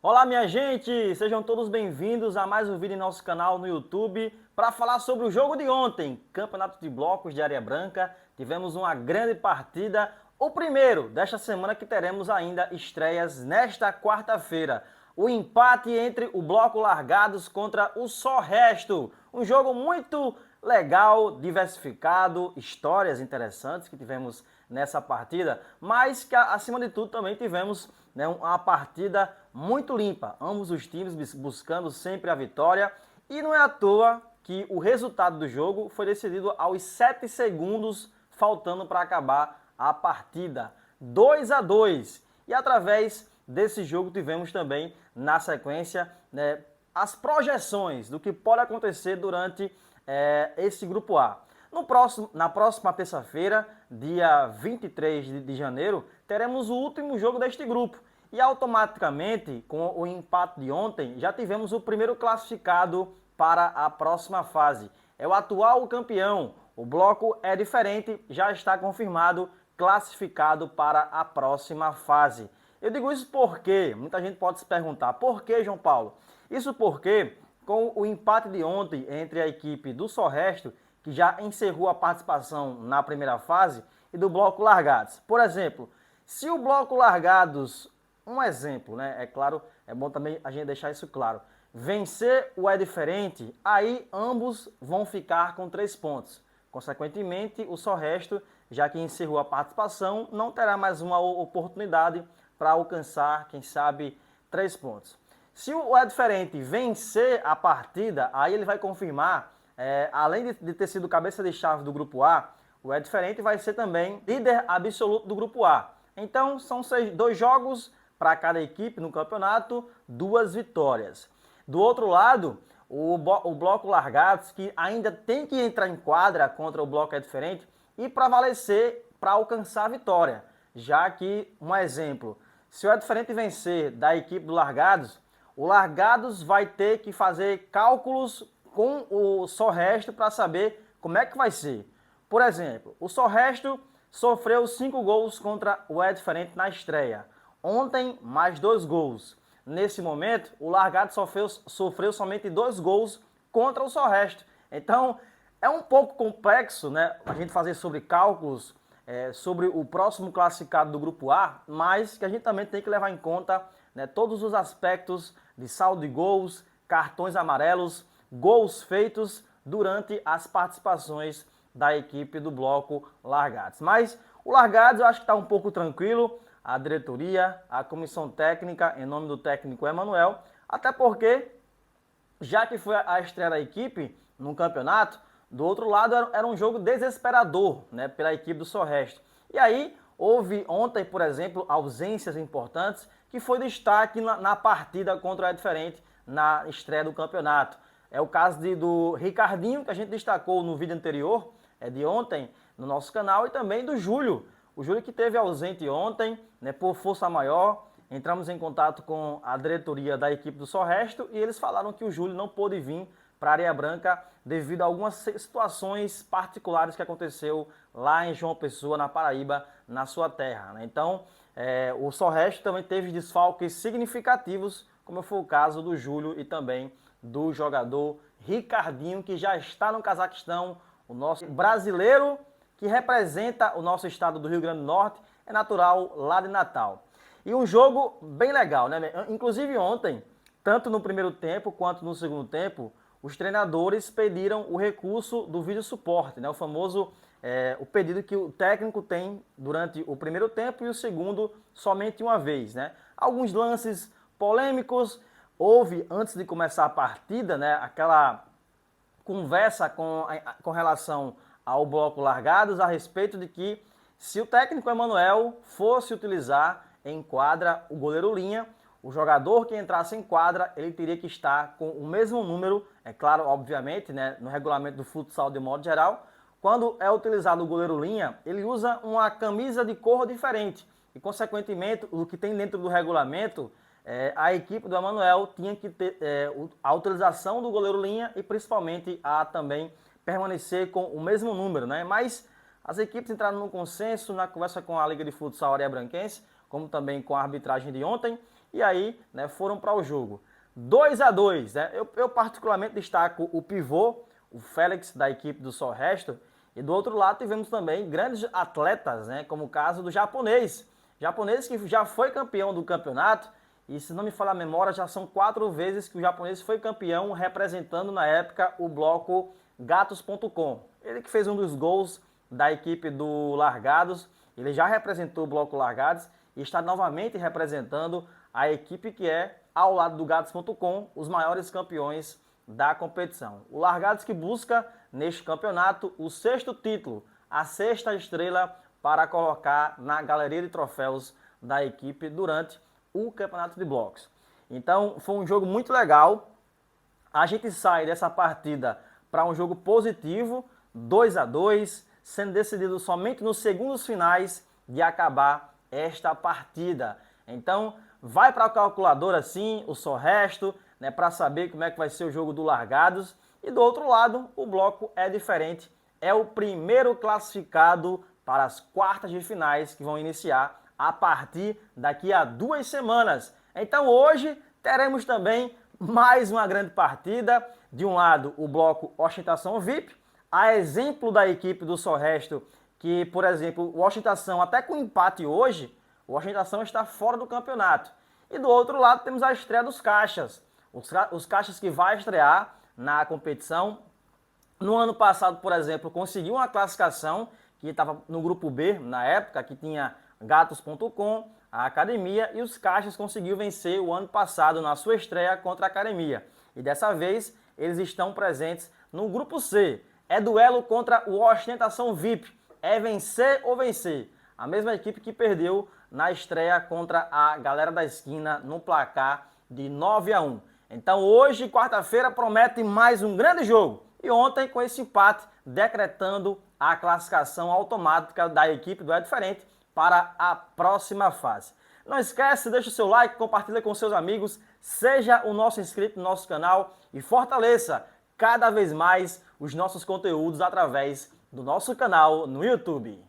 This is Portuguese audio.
Olá, minha gente! Sejam todos bem-vindos a mais um vídeo em nosso canal no YouTube para falar sobre o jogo de ontem, Campeonato de Blocos de Areia Branca. Tivemos uma grande partida, o primeiro desta semana que teremos ainda estreias nesta quarta-feira. O empate entre o Bloco Largados contra o Só Resto. Um jogo muito legal, diversificado, histórias interessantes que tivemos nessa partida, mas que acima de tudo também tivemos, né, uma partida muito limpa. Ambos os times buscando sempre a vitória e não é à toa que o resultado do jogo foi decidido aos 7 segundos, faltando para acabar a partida. 2-2. E através desse jogo tivemos também, na sequência, né, as projeções do que pode acontecer durante esse grupo A. Na próxima terça-feira, dia 23 de janeiro, teremos o último jogo deste grupo. E automaticamente, com o empate de ontem, já tivemos o primeiro classificado para a próxima fase. É o atual campeão. O bloco é diferente, já está confirmado, classificado para a próxima fase. Eu digo isso porque muita gente pode se perguntar, por que, João Paulo? Isso porque, com o empate de ontem entre a equipe do Só Resto, que já encerrou a participação na primeira fase, e do Bloco Largados. Por exemplo, se o Bloco Largados, um exemplo, né? É claro, é bom também a gente deixar isso claro. Vencer o É Diferente, aí ambos vão ficar com 3 pontos. Consequentemente, o Só Resto, já que encerrou a participação, não terá mais uma oportunidade para alcançar, quem sabe, 3 pontos. Se o É Diferente vencer a partida, aí ele vai confirmar, além de ter sido cabeça de chave do Grupo A, o É Diferente vai ser também líder absoluto do Grupo A. Então, são 2 jogos para cada equipe no campeonato, 2 vitórias. Do outro lado, o Bloco Largados, que ainda tem que entrar em quadra contra o Bloco É Diferente e prevalecer para alcançar a vitória. Já que, um exemplo, se o É Diferente vencer da equipe do Largados, o Largados vai ter que fazer cálculos com o Só Resto para saber como é que vai ser. Por exemplo, o Só Resto sofreu 5 gols contra o É Diferente na estreia. Ontem, mais 2 gols. Nesse momento, o Largado sofreu somente 2 gols contra o Só Resto. Então, é um pouco complexo, né, a gente fazer sobre cálculos sobre o próximo classificado do Grupo A, mas que a gente também tem que levar em conta, né, todos os aspectos de saldo de gols, cartões amarelos, gols feitos durante as participações da equipe do Bloco Largados. Mas o Largados eu acho que está um pouco tranquilo, a diretoria, a comissão técnica, em nome do técnico Emanuel, até porque, já que foi a estreia da equipe no campeonato, do outro lado era um jogo desesperador, né, pela equipe do Só Resto. E aí houve ontem, por exemplo, ausências importantes, que foi destaque na partida contra o É Diferente, na estreia do campeonato. É o caso do Ricardinho, que a gente destacou no vídeo anterior, de ontem, no nosso canal, e também do Júlio. O Júlio que esteve ausente ontem, né, por força maior. Entramos em contato com a diretoria da equipe do Só Resto e eles falaram que o Júlio não pôde vir para a Areia Branca devido a algumas situações particulares que aconteceu lá em João Pessoa, na Paraíba, na sua terra, né? Então, o Só Resto também teve desfalques significativos, como foi o caso do Júlio e também do jogador Ricardinho, que já está no Cazaquistão, o nosso brasileiro que representa o nosso estado do Rio Grande do Norte, é natural lá de Natal. E um jogo bem legal, né? Inclusive ontem, tanto no primeiro tempo quanto no segundo tempo, os treinadores pediram o recurso do vídeo suporte, né? O famoso o pedido que o técnico tem durante o primeiro tempo e o segundo somente uma vez, né? Alguns lances polêmicos, houve antes de começar a partida, né? Aquela conversa com relação ao Bloco Largados a respeito de que se o técnico Emanuel fosse utilizar em quadra o goleiro linha, o jogador que entrasse em quadra, ele teria que estar com o mesmo número, é claro, obviamente, né, no regulamento do futsal de modo geral. Quando é utilizado o goleiro linha, ele usa uma camisa de cor diferente e, consequentemente, o que tem dentro do regulamento, a equipe do Emanuel tinha que ter a utilização do goleiro linha e, principalmente, a também permanecer com o mesmo número, né? Mas as equipes entraram no consenso na conversa com a Liga de Futsal Areia Branquense, como também com a arbitragem de ontem, e aí, né, foram para o jogo. 2-2, né? Eu particularmente destaco o pivô, o Félix, da equipe do Só Resto, e do outro lado tivemos também grandes atletas, né, como o caso do japonês. Japonês que já foi campeão do campeonato, e se não me falar a memória, já são 4 vezes que o japonês foi campeão, representando na época o bloco Gatos.com. Ele que fez um dos gols da equipe do Largados, ele já representou o bloco Largados e está novamente representando a equipe que é, ao lado do Gatos.com, os maiores campeões da competição. O Largados que busca, neste campeonato, o 6º título, a 6ª estrela para colocar na galeria de troféus da equipe durante o campeonato de blocos. Então, foi um jogo muito legal. A gente sai dessa partida para um jogo positivo, 2-2, sendo decidido somente nos segundos finais de acabar esta partida. Então, vai para a calculadora sim, o Só Resto, né, para saber como é que vai ser o jogo do Largados. E do outro lado, o bloco é diferente. É o primeiro classificado para as quartas de finais que vão iniciar a partir daqui a 2 semanas. Então hoje teremos também mais uma grande partida. De um lado, o bloco Ostentação VIP, a exemplo da equipe do Só Resto, que, por exemplo, o Ostentação, até com empate hoje, o Ostentação está fora do campeonato. E do outro lado temos a estreia dos Caixas. Os Caixas que vai estrear na competição. No ano passado, por exemplo, conseguiu uma classificação que estava no grupo B, na época, que tinha Gatos.com, a Academia, e os Caixas conseguiu vencer o ano passado na sua estreia contra a Academia. E dessa vez eles estão presentes no grupo C. É duelo contra o Ostentação VIP. É vencer ou vencer. A mesma equipe que perdeu na estreia contra a Galera da Esquina no placar de 9-1. Então hoje, quarta-feira, promete mais um grande jogo. E ontem, com esse empate, decretando a classificação automática da equipe do É Diferente para a próxima fase. Não esquece, deixa o seu like, compartilha com seus amigos, seja o nosso inscrito no nosso canal e fortaleça cada vez mais os nossos conteúdos através do nosso canal no YouTube.